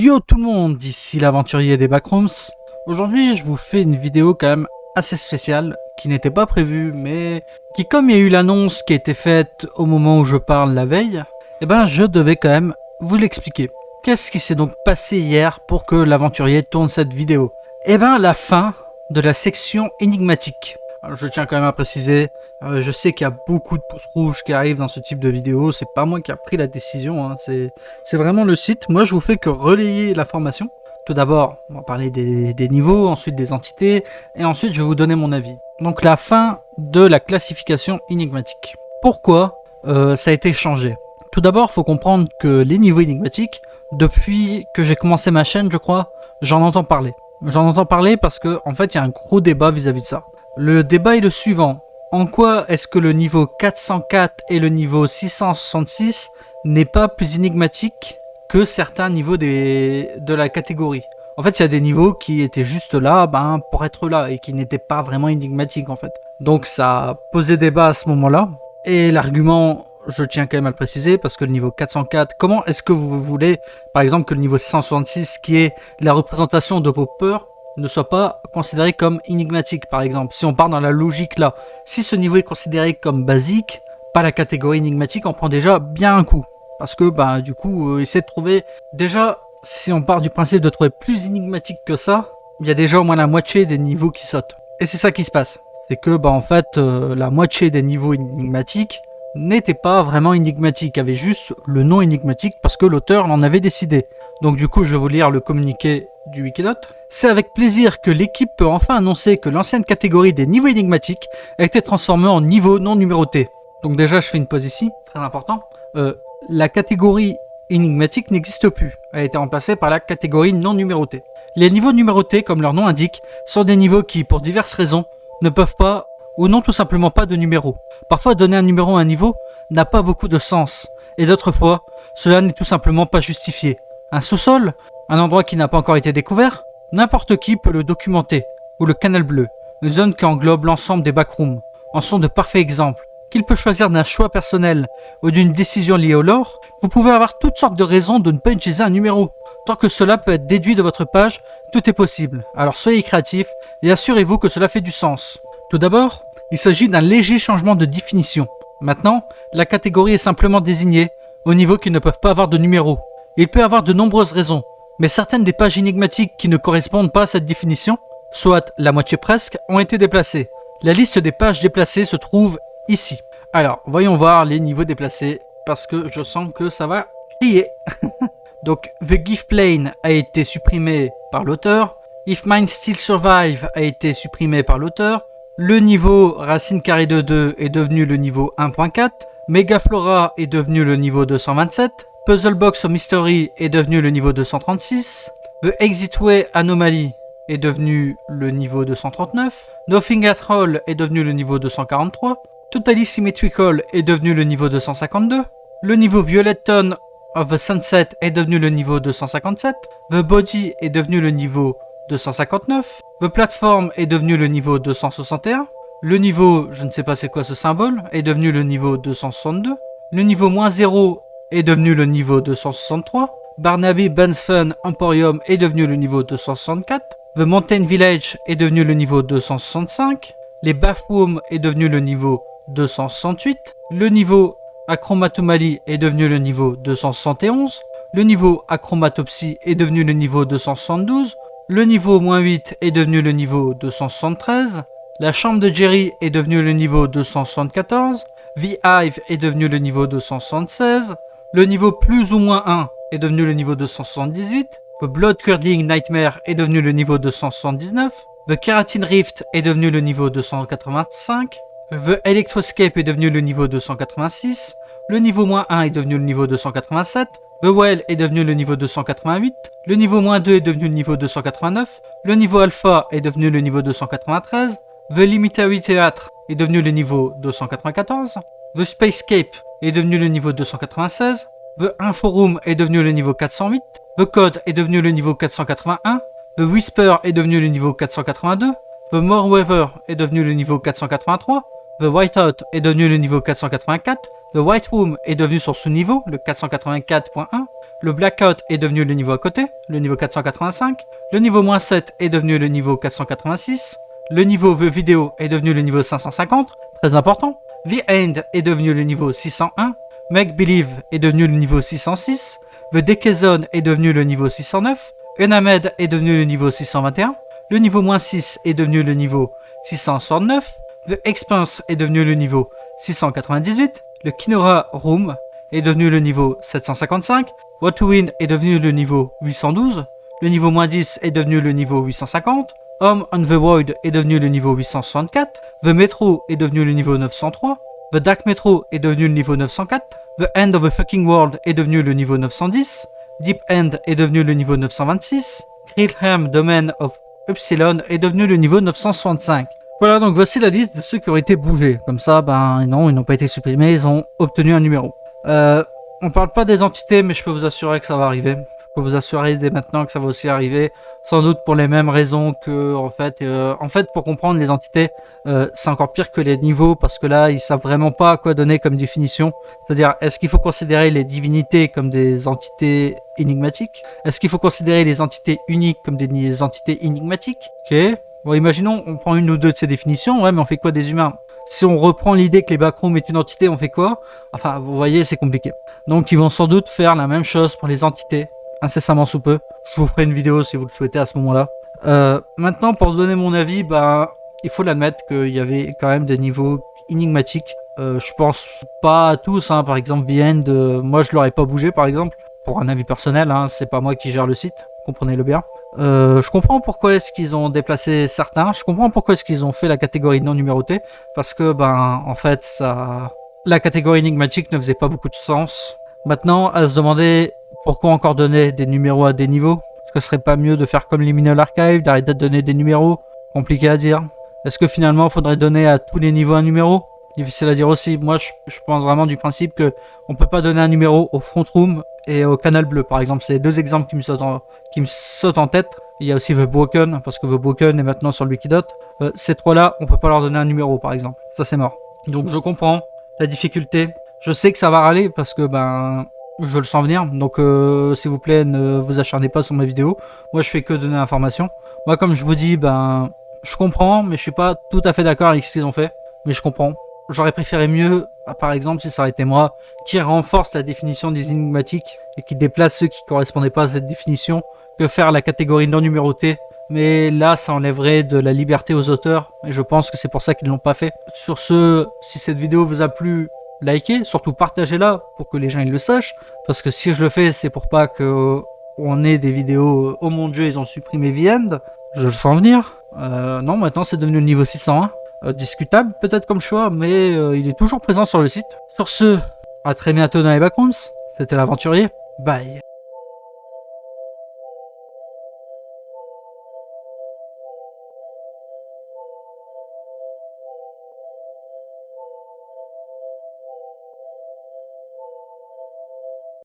Yo tout le monde, ici l'aventurier des Backrooms. Aujourd'hui je vous fais une vidéo quand même assez spéciale, qui n'était pas prévue, mais qui, comme il y a eu l'annonce qui a été faite au moment où je parle la veille, eh ben je devais quand même vous l'expliquer. Qu'est-ce qui s'est donc passé hier pour que l'aventurier tourne cette vidéo? Eh ben la fin de la section énigmatique. Alors, je tiens quand même à préciser, je sais qu'il y a beaucoup de pouces rouges qui arrivent dans ce type de vidéo, c'est pas moi qui a pris la décision, hein. C'est vraiment le site. Moi je vous fais que relayer l'information. Tout d'abord, on va parler des niveaux, ensuite des entités, et ensuite je vais vous donner mon avis. Donc la fin de la classification énigmatique. Pourquoi ça a été changé? Tout d'abord, il faut comprendre que les niveaux énigmatiques, depuis que j'ai commencé ma chaîne, je crois, j'en entends parler. J'en entends parler parce que en fait, il y a un gros débat vis-à-vis de ça. Le débat est le suivant. En quoi est-ce que le niveau 404 et le niveau 666 n'est pas plus énigmatique que certains niveaux de la catégorie? En fait, il y a des niveaux qui étaient juste là pour être là et qui n'étaient pas vraiment énigmatiques en fait. Donc ça a posé débat à ce moment-là. Et l'argument, je tiens quand même à le préciser, parce que le niveau 404, comment est-ce que vous voulez, par exemple, que le niveau 666, qui est la représentation de vos peurs, ne soit pas considéré comme énigmatique, par exemple? Si on part dans la logique là, si ce niveau est considéré comme basique, pas la catégorie énigmatique, on prend déjà bien un coup. Parce que, du coup, essayer de trouver... Déjà, si on part du principe de trouver plus énigmatique que ça, il y a déjà au moins la moitié des niveaux qui sautent. Et c'est ça qui se passe. C'est que, en fait, la moitié des niveaux énigmatiques n'étaient pas vraiment énigmatiques, avaient juste le nom énigmatique parce que l'auteur l'en avait décidé. Donc du coup, je vais vous lire le communiqué du Wikinote. C'est avec plaisir que l'équipe peut enfin annoncer que l'ancienne catégorie des niveaux énigmatiques a été transformée en niveau non numéroté. Donc déjà, je fais une pause ici, très important. La catégorie énigmatique n'existe plus. Elle a été remplacée par la catégorie non numérotée. Les niveaux numérotés, comme leur nom indique, sont des niveaux qui, pour diverses raisons, ne peuvent pas ou n'ont tout simplement pas de numéro. Parfois, donner un numéro à un niveau n'a pas beaucoup de sens, et d'autres fois, cela n'est tout simplement pas justifié. Un sous-sol, un endroit qui n'a pas encore été découvert, n'importe qui peut le documenter, ou le canal bleu, une zone qui englobe l'ensemble des backrooms, en sont de parfaits exemples. Qu'il peut choisir d'un choix personnel ou d'une décision liée au lore, vous pouvez avoir toutes sortes de raisons de ne pas utiliser un numéro. Tant que cela peut être déduit de votre page, tout est possible. Alors soyez créatifs et assurez-vous que cela fait du sens. Tout d'abord, il s'agit d'un léger changement de définition. Maintenant, la catégorie est simplement désignée aux niveaux qui ne peuvent pas avoir de numéro. Il peut y avoir de nombreuses raisons, mais certaines des pages énigmatiques qui ne correspondent pas à cette définition, soit la moitié presque, ont été déplacées. La liste des pages déplacées se trouve ici. Alors, voyons voir les niveaux déplacés, parce que je sens que ça va crier. Donc, The Gift Plane a été supprimé par l'auteur. If Mine Still Survive a été supprimé par l'auteur. Le niveau racine carrée de 2 est devenu le niveau 1.4. Megaflora est devenu le niveau 227. Puzzle Box of Mystery est devenu le niveau 236. The Exitway Anomaly est devenu le niveau 239. Nothing at All est devenu le niveau 243. Totally Symmetrical est devenu le niveau 252. Le niveau Violet Tone of the Sunset est devenu le niveau 257. The Body est devenu le niveau 259. The Platform est devenu le niveau 261. Le niveau, je ne sais pas c'est quoi ce symbole, est devenu le niveau 262. Le niveau -0 est devenu le niveau 263. Barnaby Ben's Fun Emporium est devenu le niveau 264. The Mountain Village est devenu le niveau 265. Les Bathrooms est devenu le niveau 268. Le niveau Achromatomalie est devenu le niveau 271. Le niveau Achromatopsie est devenu le niveau 272. Le niveau -8 est devenu le niveau 273. La chambre de Jerry est devenue le niveau 274. The Hive est devenu le niveau 276. Le niveau plus ou moins 1 est devenu le niveau 278. The Blood Curdling Nightmare est devenu le niveau 279. The Keratin Rift est devenu le niveau 285. The Electroscape est devenu le niveau 286. Le niveau -1 est devenu le niveau 287. The Well est devenu le niveau 288. Le niveau -2 est devenu le niveau 289. Le niveau Alpha est devenu le niveau 293. The Limitary Theatre est devenu le niveau 294. The Spacescape est devenu le niveau 296. The Inforoom est devenu le niveau 408. The Code est devenu le niveau 481. The Whisper est devenu le niveau 482. The Moreweather est devenu le niveau 483. The Whiteout est devenu le niveau 484. The White Room est devenu son sous-niveau, le 484.1. Le Blackout est devenu le niveau à côté, le niveau 485. Le niveau -7 est devenu le niveau 486. Le niveau The Video est devenu le niveau 550, très important. The End est devenu le niveau 601. Make Believe est devenu le niveau 606. The Decay Zone est devenu le niveau 609. Enamed est devenu le niveau 621. Le niveau -6 est devenu le niveau 669. The Expanse est devenu le niveau 698. Le Kinora Room est devenu le niveau 755. What to Win est devenu le niveau 812. Le niveau -10 est devenu le niveau 850. Home on the Void est devenu le niveau 864. The Metro est devenu le niveau 903. The Dark Metro est devenu le niveau 904. The End of the Fucking World est devenu le niveau 910. Deep End est devenu le niveau 926. Grillham Domain of Upsilon est devenu le niveau 965. Voilà, donc voici la liste de ceux qui ont été bougés. Comme ça, ben non, ils n'ont pas été supprimés, ils ont obtenu un numéro. On parle pas des entités, mais je peux vous assurer que ça va arriver. Je peux vous assurer dès maintenant que ça va aussi arriver, sans doute pour les mêmes raisons que, en fait, pour comprendre les entités, c'est encore pire que les niveaux, parce que là, ils savent vraiment pas quoi donner comme définition. C'est-à-dire, est-ce qu'il faut considérer les divinités comme des entités énigmatiques? Est-ce qu'il faut considérer les entités uniques comme des entités énigmatiques? Ok. Bon, imaginons, on prend une ou deux de ces définitions, ouais, mais on fait quoi des humains? Si on reprend l'idée que les backrooms est une entité, on fait quoi? Enfin, vous voyez, c'est compliqué. Donc, ils vont sans doute faire la même chose pour les entités, incessamment sous peu. Je vous ferai une vidéo si vous le souhaitez à ce moment-là. Maintenant, pour donner mon avis, ben, il faut l'admettre qu'il y avait quand même des niveaux énigmatiques. Je pense pas à tous, hein. Par exemple, The End, moi je l'aurais pas bougé, par exemple. Pour un avis personnel, hein, c'est pas moi qui gère le site, comprenez-le bien. Je comprends pourquoi est-ce qu'ils ont déplacé certains, je comprends pourquoi est-ce qu'ils ont fait la catégorie non numérotée, parce que, ben, en fait, la catégorie énigmatique ne faisait pas beaucoup de sens. Maintenant, à se demander pourquoi encore donner des numéros à des niveaux. Est-ce que ce serait pas mieux de faire comme Liminal Archive, d'arrêter de donner des numéros? Compliqué à dire. Est-ce que finalement, il faudrait donner à tous les niveaux un numéro? Difficile à dire aussi. Moi, je pense vraiment du principe que on peut pas donner un numéro au Front Room et au Canal Bleu, par exemple. C'est les deux exemples qui me sautent en tête. Il y a aussi The Broken, parce que The Broken est maintenant sur le Wikidot. Ces trois-là, on peut pas leur donner un numéro, par exemple. Ça, c'est mort. Donc, je comprends la difficulté. Je sais que ça va râler, parce que, ben, je le sens venir. Donc, s'il vous plaît, ne vous acharnez pas sur ma vidéo. Moi, je fais que donner l'information. Moi, comme je vous dis, ben, je comprends, mais je suis pas tout à fait d'accord avec ce qu'ils ont fait. Mais je comprends. J'aurais préféré mieux, par exemple, si ça aurait été moi, qui renforce la définition des énigmatiques et qui déplace ceux qui correspondaient pas à cette définition, que faire la catégorie non numérotée. Mais là, ça enlèverait de la liberté aux auteurs, et je pense que c'est pour ça qu'ils l'ont pas fait. Sur ce, si cette vidéo vous a plu, likez, surtout partagez-la pour que les gens ils le sachent, parce que si je le fais, c'est pour pas que on ait des vidéos « Oh mon dieu, ils ont supprimé The End », je le sens venir. Non, maintenant c'est devenu le niveau 601. Discutable peut-être comme choix, mais il est toujours présent sur le site. Sur ce, à très bientôt dans les backrooms. C'était l'aventurier. Bye.